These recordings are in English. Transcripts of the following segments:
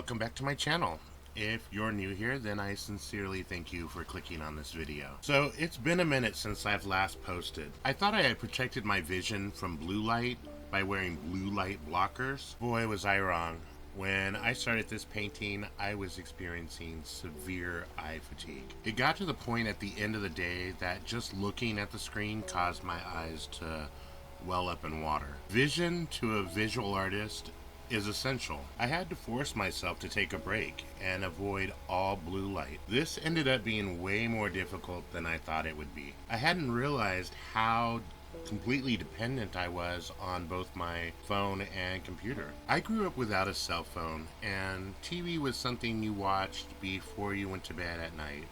welcome back to my channel. If you're new here, then I sincerely thank you for clicking on this video. So it's been a minute since I've last posted. I thought I had protected my vision from blue light by wearing blue light blockers. Boy, was I wrong. When I started this painting, I was experiencing severe eye fatigue. It got to the point at the end of the day that just looking at the screen caused my eyes to well up in water. Vision to a visual artist is essential. I had to force myself to take a break and avoid all blue light. This ended up being way more difficult than I thought it would be. I hadn't realized how completely dependent I was on both my phone and computer. I grew up without a cell phone, and TV was something you watched before you went to bed at night.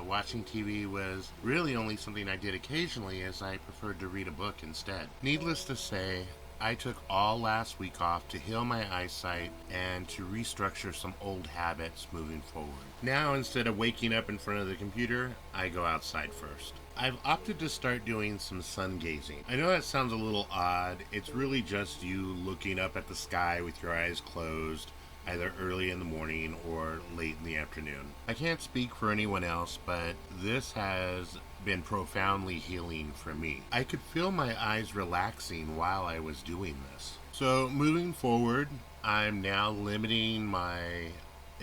Watching TV was really only something I did occasionally, as I preferred to read a book instead. Needless to say, I took all last week off to heal my eyesight and to restructure some old habits moving forward. Now, instead of waking up in front of the computer, I go outside first. I've opted to start doing some sun gazing. I know that sounds a little odd. It's really just you looking up at the sky with your eyes closed, either early in the morning or late in the afternoon. I can't speak for anyone else, but this has been profoundly healing for me. I could feel my eyes relaxing while I was doing this. So moving forward, I'm now limiting my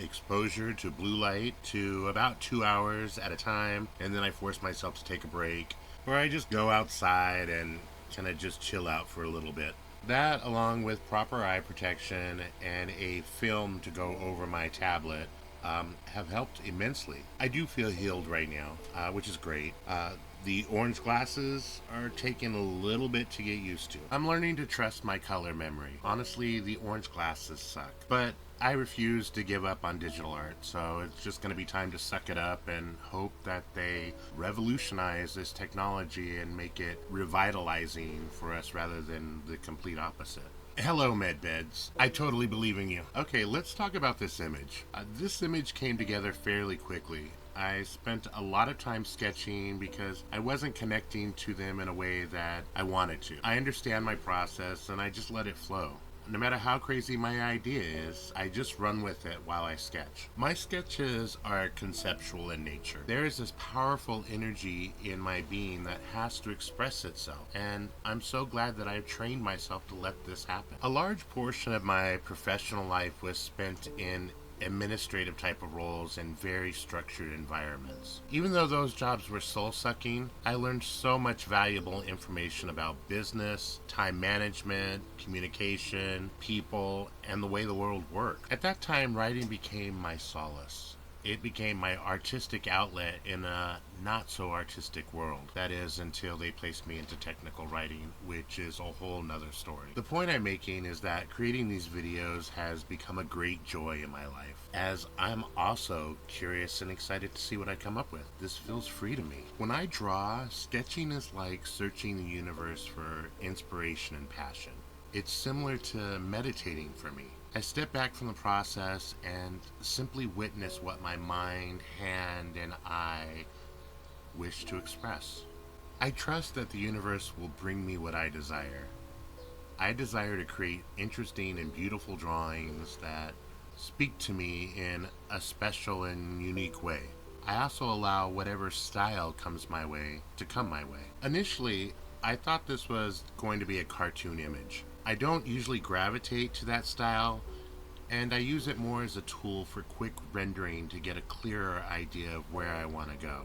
exposure to blue light to about 2 hours at a time, and then I force myself to take a break, or I just go outside and kind of just chill out for a little bit. That, along with proper eye protection and a film to go over my tablet, have helped immensely. I do feel healed right now, which is great. The orange glasses are taking a little bit to get used to. I'm learning to trust my color memory. Honestly, the orange glasses suck, but I refuse to give up on digital art, so it's just going to be time to suck it up and hope that they revolutionize this technology and make it revitalizing for us rather than the complete opposite. Hello, medbeds. I totally believe in you. Okay, let's talk about this image. This image came together fairly quickly. I spent a lot of time sketching because I wasn't connecting to them in a way that I wanted to. I understand my process and I just let it flow. No matter how crazy my idea is, I just run with it while I sketch. My sketches are conceptual in nature. There is this powerful energy in my being that has to express itself, and I'm so glad that I've trained myself to let this happen. A large portion of my professional life was spent in administrative type of roles in very structured environments. Even though those jobs were soul-sucking, I learned so much valuable information about business, time management, communication, people, and the way the world worked. At that time, writing became my solace. It became my artistic outlet in a not-so-artistic world. That is, until they placed me into technical writing, which is a whole nother story. The point I'm making is that creating these videos has become a great joy in my life, as I'm also curious and excited to see what I come up with. This feels free to me. When I draw, sketching is like searching the universe for inspiration and passion. It's similar to meditating for me. I step back from the process and simply witness what my mind, hand, and eye wish to express. I trust that the universe will bring me what I desire. I desire to create interesting and beautiful drawings that speak to me in a special and unique way. I also allow whatever style comes my way to come my way. Initially, I thought this was going to be a cartoon image. I don't usually gravitate to that style, and I use it more as a tool for quick rendering to get a clearer idea of where I want to go.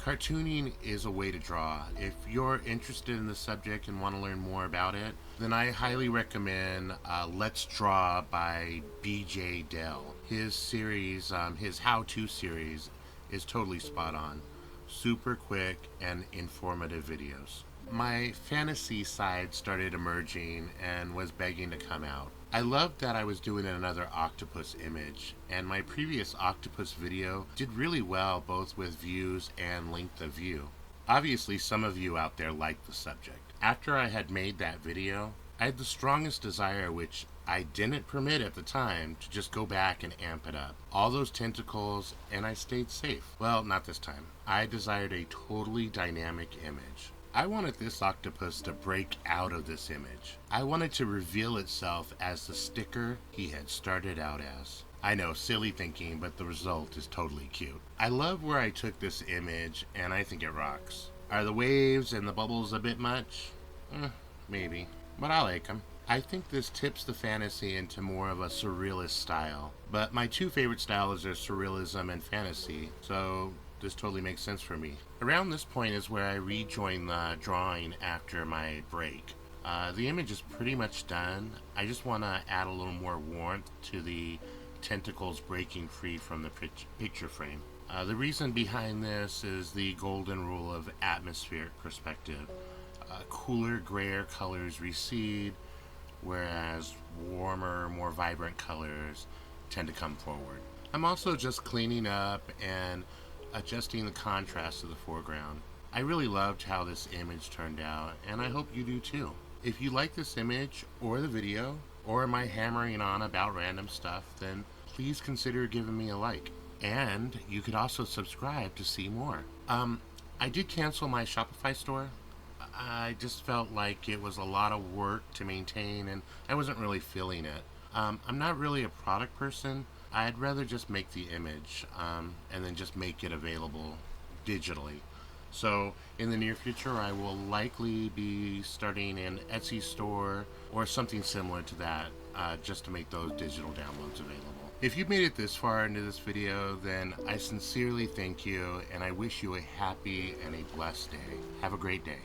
Cartooning is a way to draw. If you're interested in the subject and want to learn more about it, then I highly recommend Let's Draw by BJ Dell. His series, his how-to series, is totally spot on. Super quick and informative videos. My fantasy side started emerging and was begging to come out. I loved that I was doing another octopus image, and my previous octopus video did really well both with views and length of view. Obviously, some of you out there liked the subject. After I had made that video, I had the strongest desire, which I didn't permit at the time, to just go back and amp it up. All those tentacles, and I stayed safe. Well, not this time. I desired a totally dynamic image. I wanted this octopus to break out of this image. I wanted to reveal itself as the sticker he had started out as. I know, silly thinking, but the result is totally cute. I love where I took this image, and I think it rocks. Are the waves and the bubbles a bit much? Maybe, but I like them. I think this tips the fantasy into more of a surrealist style, but my two favorite styles are surrealism and fantasy, so this totally makes sense for me. Around this point is where I rejoin the drawing after my break. The image is pretty much done. I just want to add a little more warmth to the tentacles breaking free from the picture frame. The reason behind this is the golden rule of atmospheric perspective. Cooler, grayer colors recede, whereas warmer, more vibrant colors tend to come forward. I'm also just cleaning up and adjusting the contrast of the foreground. I really loved how this image turned out, and I hope you do too. If you like this image or the video, or my hammering on about random stuff, then please consider giving me a like. And you could also subscribe to see more. I did cancel my Shopify store. I just felt like it was a lot of work to maintain, and I wasn't really feeling it. I'm not really a product person. I'd rather just make the image and then just make it available digitally. So in the near future, I will likely be starting an Etsy store or something similar to that just to make those digital downloads available. If you've made it this far into this video, then I sincerely thank you, and I wish you a happy and a blessed day. Have a great day.